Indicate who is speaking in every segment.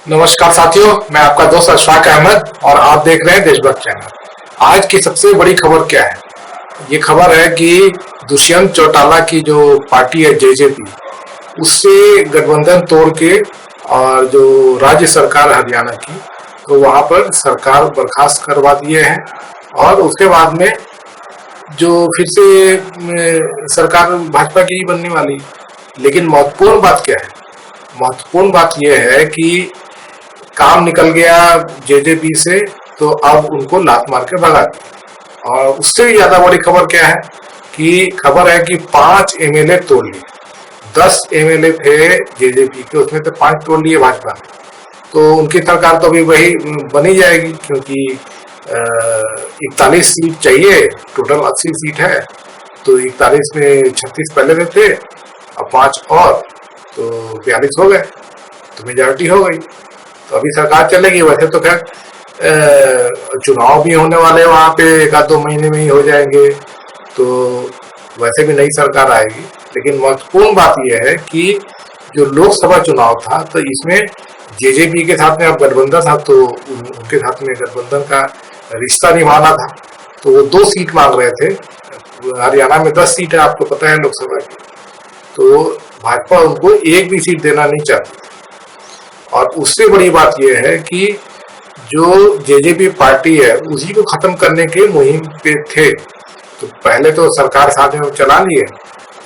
Speaker 1: नमस्कार साथियों, मैं आपका दोस्त अशफाक अहमद और आप देख रहे हैं देशभक्त चैनल। आज की सबसे बड़ी खबर क्या है? ये खबर है कि दुष्यंत चौटाला की जो पार्टी है जेजेपी, उससे गठबंधन तोड़ के और जो राज्य सरकार हरियाणा की, तो वहां पर सरकार बर्खास्त करवा दिए हैं। और उसके बाद में जो फिर से सरकार भाजपा की ही बनने वाली। लेकिन महत्वपूर्ण बात क्या है? महत्वपूर्ण बात यह है कि काम निकल गया जेजेपी से, तो अब उनको लात मार के भगा दिया। और उससे भी ज्यादा बड़ी खबर क्या है कि खबर है कि 5 एमएलए तोड़ लिए। 10 एमएलए थे जेजेपी के, उसमें तो 5 तोड़ लिए भाजपा ने। तो उनकी सरकार तो अभी वही बनी जाएगी, क्योंकि 41 सीट चाहिए, टोटल 80 सीट है। तो 41 में 36 पहले में थे, अब 5 और, तो 42 हो गए, तो मेजॉरिटी हो गई। तो अभी सरकार चलेगी। वैसे तो खैर चुनाव भी होने वाले वहां पे, 1-2 महीने में ही हो जाएंगे, तो वैसे भी नई सरकार आएगी। लेकिन महत्वपूर्ण बात यह है कि जो लोकसभा चुनाव था, तो इसमें जेजेपी के साथ में अब गठबंधन था, तो उनके साथ में गठबंधन का रिश्ता निभाना था। तो वो 2 सीट मांग रहे थे। हरियाणा में 10 सीट है, आपको पता है, लोकसभा की। तो भाजपा उनको एक भी सीट देना नहीं चाहती। और उससे बड़ी बात यह है कि जो जेजेपी पार्टी है, उसी को खत्म करने के मुहिम पे थे। तो पहले तो सरकार साथ में चला लिए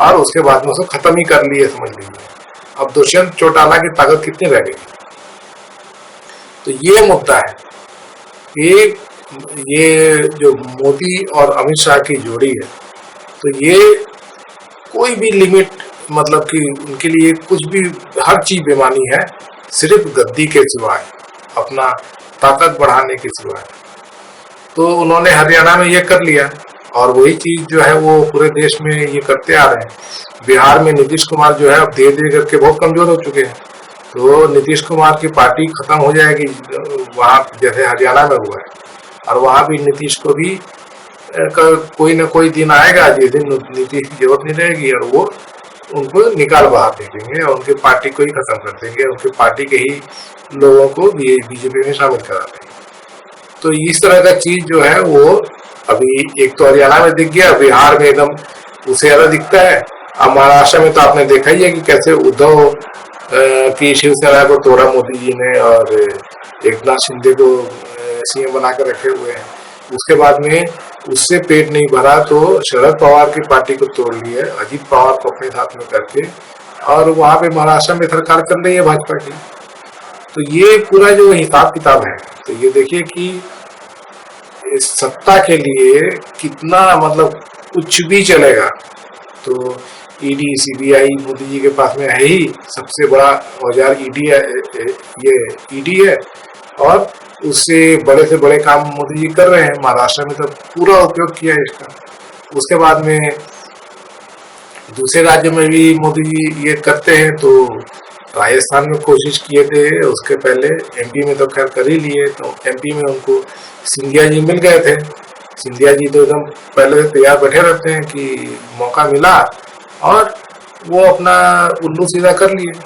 Speaker 1: और उसके बाद में उसको खत्म ही कर लिए, समझ लीजिए। अब दुष्यंत चौटाला की ताकत कितनी रह गई? तो ये मुद्दा है कि ये जो मोदी और अमित शाह की जोड़ी है, तो ये कोई भी लिमिट, मतलब कि उनके लिए कुछ भी, हर चीज बेमानी है, सिर्फ गद्दी के सिवाय, अपना ताकत बढ़ाने के सिवाय। तो उन्होंने हरियाणा में ये कर लिया, और वही चीज जो है वो पूरे देश में ये करते आ रहे हैं। बिहार में नीतीश कुमार जो है अब धीरे धीरे करके बहुत कमजोर हो चुके हैं। तो नीतीश कुमार की पार्टी खत्म हो जाएगी वहां, जैसे हरियाणा में हुआ है। और वहां भी नीतीश को भी कोई ना कोई दिन आएगा जिस दिन नीतीश की जरूरत नहीं रहेगी, और वो उनको निकाल बाहर फेंकेंगे और उनकी पार्टी को ही खत्म कर देंगे, उनकी पार्टी के ही लोगों को बीजेपी में शामिल करा देंगे। तो इस तरह का चीज जो है वो अभी एक तो हरियाणा में दिख गया, बिहार में एकदम उससे ज्यादा दिखता है। अब महाराष्ट्र में तो आपने देखा ही है कि कैसे उद्धव की शिवसेना को तोड़ा मोदी जी ने, और एकनाथ शिंदे को सीएम बना कर रखे हुए हैं। उसके बाद में उससे पेट नहीं भरा तो शरद पवार की पार्टी को तोड़ लिया, अजीत पवार को अपने साथ में करके, और वहां पे महाराष्ट्र में सरकार कर रही है भाजपा की। तो ये पूरा जो हिसाब किताब है, तो ये देखिए कि इस सत्ता के लिए कितना, मतलब कुछ भी चलेगा। तो ईडी सीबीआई मोदी जी के पास में है ही, सबसे बड़ा औजार ईडी है, ये ईडी है। और उससे बड़े से बड़े काम मोदी जी कर रहे हैं। महाराष्ट्र में तो पूरा उपयोग किया है इसका। उसके बाद में दूसरे राज्यों में भी मोदी जी ये करते हैं। तो राजस्थान में कोशिश किए थे, उसके पहले एमपी में तो खैर कर ही लिए। तो एमपी में उनको सिंधिया जी मिल गए थे। सिंधिया जी तो एकदम पहले से तैयार बैठे रहते हैं कि मौका मिला, और वो अपना उल्लू सीधा कर लिए।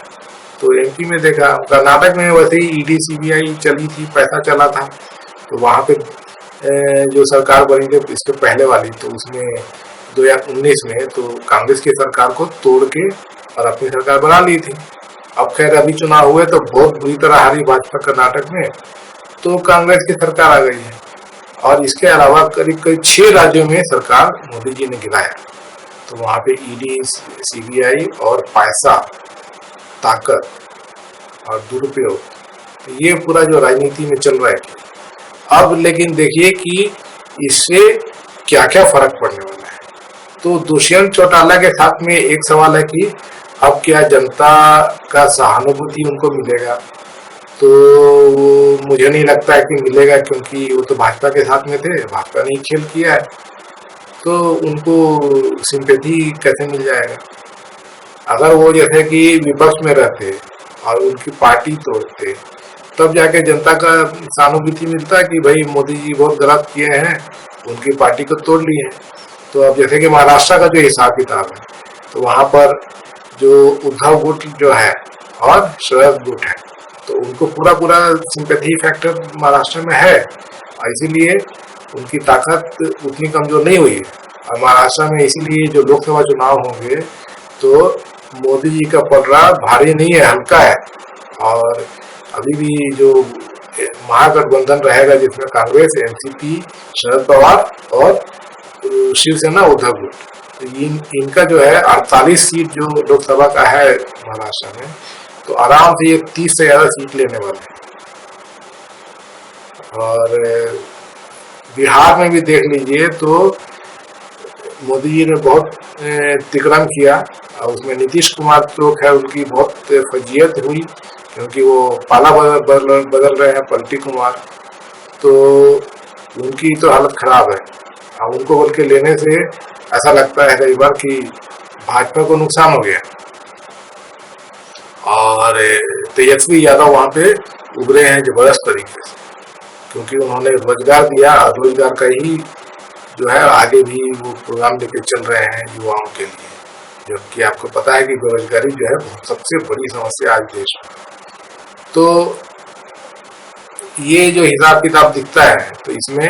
Speaker 1: तो एमपी में देखा, कर्नाटक में वैसे ही ईडी सीबीआई चली थी, पैसा चला था। तो वहां पे जो सरकार बनी थी इसके पहले वाली, तो उसमें 2019 में तो कांग्रेस की सरकार को तोड़ के और अपनी सरकार बना ली थी। अब खैर अभी चुनाव हुए तो बहुत बुरी तरह हारी भाजपा कर्नाटक में, तो कांग्रेस की सरकार आ गई है। और इसके अलावा करीब करीब 6 राज्यों में सरकार मोदी जी ने गिराया। तो वहां पे ईडी सीबीआई और पैसा, ताकत और दुरुपयोग, तो ये पूरा जो राजनीति में चल रहा है। अब लेकिन देखिए कि इससे क्या क्या फर्क पड़ने वाला है। तो दुष्यंत चौटाला के साथ में एक सवाल है कि अब क्या जनता का सहानुभूति उनको मिलेगा? तो मुझे नहीं लगता है कि मिलेगा, क्योंकि वो तो भाजपा के साथ में थे, भाजपा ने ही खेल किया है। तो उनको सिंपैथी कैसे मिल जाएगा? अगर वो जैसे कि विपक्ष में रहते और उनकी पार्टी तोड़ते, तब जाके जनता का सहानुभूति मिलता है कि भाई मोदी जी बहुत गलत किए हैं, उनकी पार्टी को तोड़ लिए हैं। तो अब जैसे कि महाराष्ट्र का जो हिसाब किताब है, तो वहां पर जो उद्धव गुट जो है और शरद गुट है, तो उनको पूरा पूरा सिंपैथी फैक्टर महाराष्ट्र में है, और इसीलिए उनकी ताकत उतनी कमजोर नहीं हुई है। और महाराष्ट्र में इसीलिए जो लोकसभा चुनाव होंगे तो मोदी जी का पलड़ा भारी नहीं है, हल्का है। और अभी भी जो महागठबंधन रहेगा जिसमें कांग्रेस, एनसीपी, शरद पवार और शिवसेना उद्धव गुट, तो इनका जो है 48 सीट जो लोकसभा का है महाराष्ट्र में, तो आराम से ये 30 से ज्यादा सीट लेने वाले हैं। और बिहार में भी देख लीजिए तो मोदी जी ने बहुत तिकड़म किया, और उसमें नीतीश कुमार तो खैर उनकी बहुत फजीयत हुई, क्योंकि वो पाला बदल रहे हैं पलटी कुमार, तो उनकी तो हालत खराब है। अब उनको बोल के लेने से ऐसा लगता है कई बार कि भाजपा को नुकसान हो गया। और तेजस्वी यादव वहां पे उभरे हैं जबरदस्त तरीके से, क्योंकि उन्होंने रोजगार दिया, रोजगार का ही जो है आगे भी वो प्रोग्राम लेके चल रहे हैं युवाओं के लिए, जबकि आपको पता है कि बेरोजगारी जो है सबसे बड़ी समस्या आज देश में। तो ये जो हिसाब किताब दिखता है, तो इसमें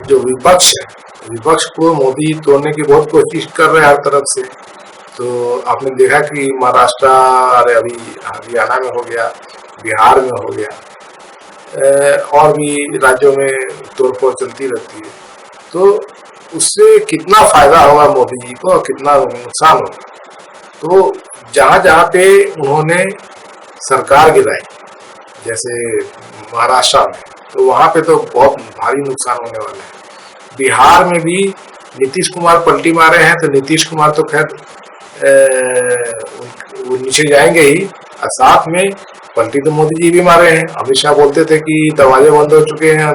Speaker 1: जो विपक्ष है, विपक्ष को मोदी तोड़ने की बहुत कोशिश कर रहे हैं हर तरफ से। तो आपने देखा कि महाराष्ट्र, अरे अभी हरियाणा में हो गया, बिहार में हो गया, और भी राज्यों में तोड़फोड़ चलती रहती है। तो उससे कितना फायदा होगा मोदी जी को और कितना नुकसान होगा। तो जहां जहां पे उन्होंने सरकार गिराई, जैसे महाराष्ट्र में, तो वहां पे तो बहुत भारी नुकसान होने वाला है। बिहार में भी नीतीश कुमार पलटी मारे हैं, तो नीतीश कुमार तो खैर वो नीचे जाएंगे ही, और साथ में पलटी तो मोदी जी भी मारे हैं। अमित शाह बोलते थे कि दरवाजे बंद हो चुके हैं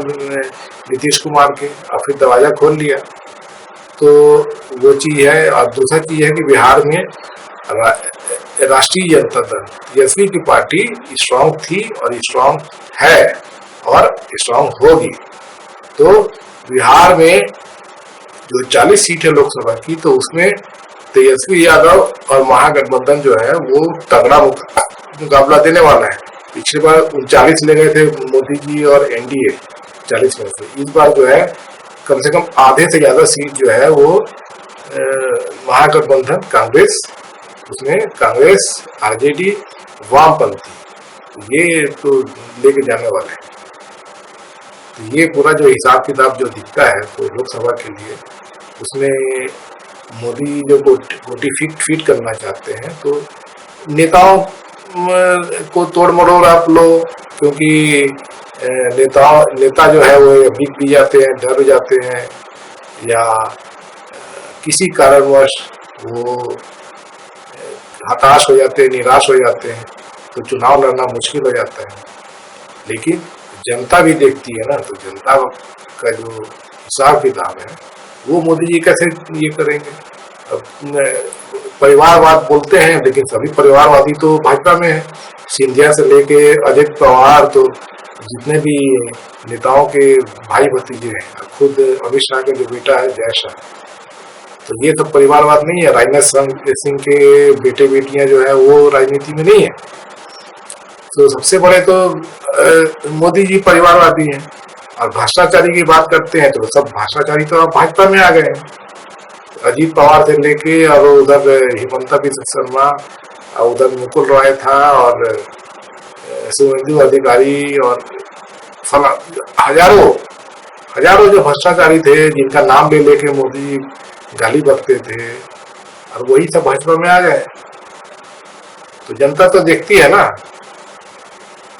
Speaker 1: नीतीश कुमार के, और फिर दरवाजा खोल लिया। तो वो चीज है। और दूसरा चीज है कि बिहार में राष्ट्रीय जनता दल तेजस्वी की पार्टी स्ट्रांग थी और स्ट्रांग है और स्ट्रांग होगी। तो बिहार में जो 40 सीट है लोकसभा की, तो उसमें तेजस्वी यादव और महागठबंधन जो है वो तगड़ा मुकाबला देने वाला है। पिछली बार 39 ले गए थे मोदी जी और एनडीए 40 में से। इस बार जो है कम से कम आधे से ज्यादा सीट जो है वो महागठबंधन कांग्रेस, उसमें कांग्रेस, आरजेडी, वामपंथी, ये तो लेके जाने वाले हैं। तो ये पूरा जो हिसाब किताब जो दिखता है तो लोकसभा के लिए, उसमें मोदी जो गोटी फिट करना चाहते हैं, तो नेताओं को तोड़ मरोड़ आप लो, क्योंकि नेता जो है वो बिक भी जाते हैं, डर जाते हैं, या किसी कारणवश वो हताश हो जाते हैं, निराश हो जाते हैं, तो चुनाव लड़ना मुश्किल हो जाता है। लेकिन जनता भी देखती है ना, तो जनता का जो हिसाब किताब है वो मोदी जी कैसे ये करेंगे। अब परिवारवाद बोलते हैं, लेकिन सभी परिवारवादी तो भाजपा में है। सिंधिया से लेके अजित पवार, तो जितने भी नेताओं के भाई भतीजे हैं, खुद अमित शाह के जो बेटा है जय शाह, तो ये सब परिवारवाद नहीं है। राजनाथ सिंह के बेटे बेटियां जो है वो राजनीति में नहीं है। तो सबसे बड़े तो मोदी जी परिवारवादी हैं। और भ्रष्टाचारी की बात करते हैं तो सब भ्रष्टाचारी तो अब भाजपा में आ गए हैं। अजीत पवार से लेके, और उधर हिमंता बिस्वा शर्मा, और उधर मुकुल रॉय था, और शुभेंदु अधिकारी, और हजारों जो भ्रष्टाचारी थे जिनका नाम ले लेके मोदी गाली बकते थे, और वही सब भाजपा में आ गए। तो जनता तो देखती है ना।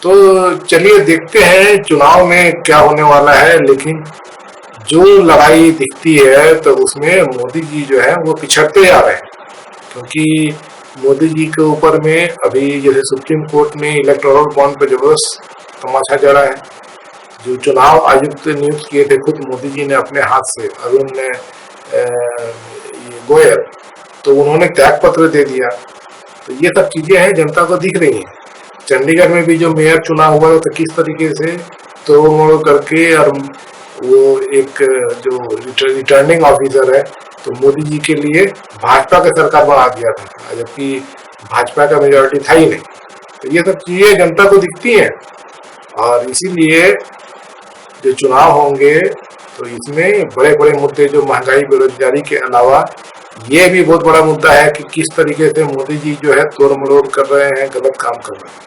Speaker 1: तो चलिए देखते हैं चुनाव में क्या होने वाला है। लेकिन जो लड़ाई दिखती है तो उसमें मोदी जी जो है वो पिछड़ते जा रहे हैं, क्योंकि मोदी जी के ऊपर में अभी जैसे सुप्रीम कोर्ट ने इलेक्टोरल बॉन्ड पर जबरदस्त तमाशा जड़ा है। जो चुनाव आयुक्त नियुक्त किए थे खुद मोदी जी ने अपने हाथ से, अरुण गोयल, तो उन्होंने त्याग पत्र दे दिया। तो ये सब चीजें हैं जनता को दिख रही हैं। चंडीगढ़ में भी जो मेयर चुनाव हुआ तो किस तरीके से तोड़ मोड़ करके, और वो एक जो रिटर्निंग ऑफिसर है, तो मोदी जी के लिए भाजपा का सरकार बना दिया था, जबकि भाजपा का मेजोरिटी था ही नहीं। तो ये सब चीजें जनता को दिखती हैं, और इसीलिए जो चुनाव होंगे तो इसमें बड़े बड़े मुद्दे, जो महंगाई बेरोजगारी के अलावा ये भी बहुत बड़ा मुद्दा है कि किस तरीके से मोदी जी जो है तोड़ मरोड़ कर रहे हैं, गलत काम कर रहे हैं।